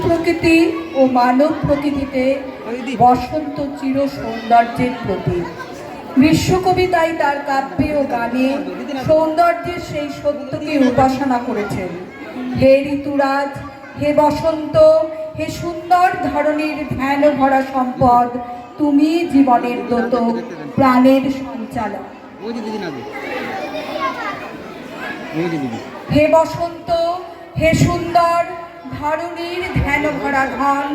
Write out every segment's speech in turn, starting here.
প্রকৃতি ও মানব প্রকৃতিতে বসন্ত চির সৌন্দর্যের প্রতীক। বিশ্বকবি তাই তার কাব্যে ও গানে সৌন্দর্যের সেই সত্যকে উপাসনা করেছেন। হে ঋতুরাজ, হে বসন্ত, হে সুন্দর ধরনের ধ্যান ভরা সম্পদ, তুমি জীবনের দ্যোতক, প্রাণের সঞ্চালক। হে বসন্ত, হে সুন্দর ধরনের ধ্যান ভরা ধন,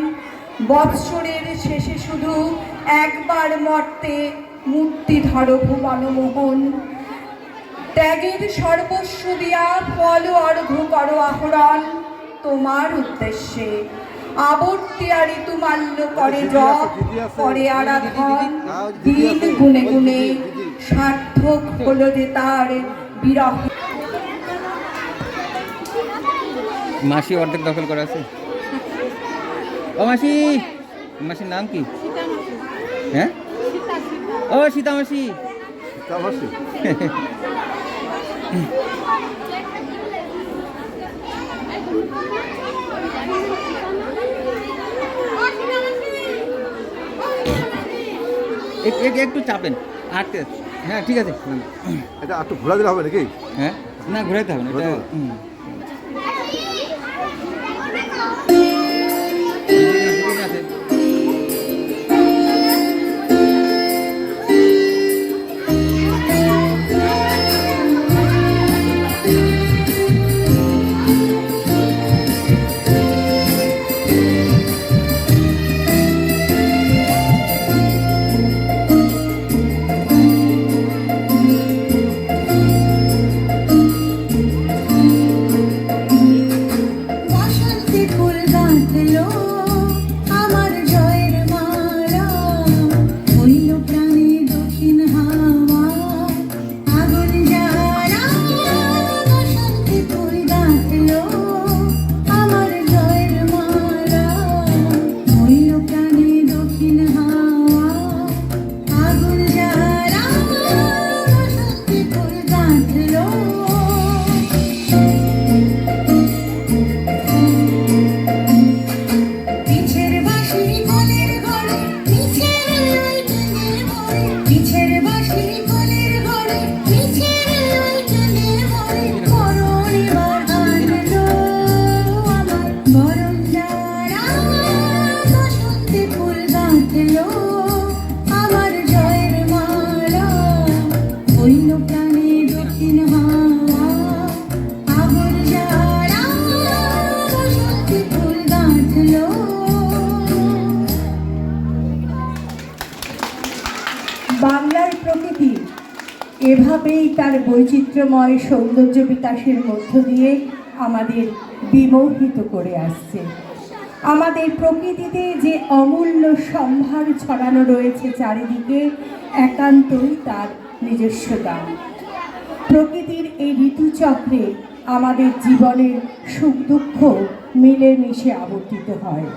বৎসরের শেষে শুধু একবার মর্তে মূর্তি ধরো ভুবন মোহন। ত্যাগের সর্বস্ব দিয়া ফল অর্ঘ্য করো আহরণ তোমার উদ্দেশ্যে। আবর্তি আর ঋতুমাল্য করে জপ, করে আরাধন, দিন গুনে গুনে সার্থক হলো যে তার বিরহ। মাসি অর্ধেক দখল করা আছে। ও মাসি, মাসির নাম কি? হ্যাঁ, ও সীতা মাসি। একটু চাপেন আটকে। হ্যাঁ ঠিক আছে, এটা একটু ঘোরা দিলে হবে নাকি? হ্যাঁ না, ঘোরাইতে হবে না এটা। বাংলার প্রকৃতি এভাবেই তার বৈচিত্র্যময় সৌন্দর্য বিকাশের মধ্য দিয়ে আমাদের বিমোহিত করে আসছে। আমাদের প্রকৃতিতে যে অমূল্য সম্ভার ছড়ানো রয়েছে চারিদিকে, একান্তই তার নিজস্ব দান। প্রকৃতির এই ঋতুচক্রে আমাদের জীবনের সুখ দুঃখ মিলেমিশে আবর্তিত হয়।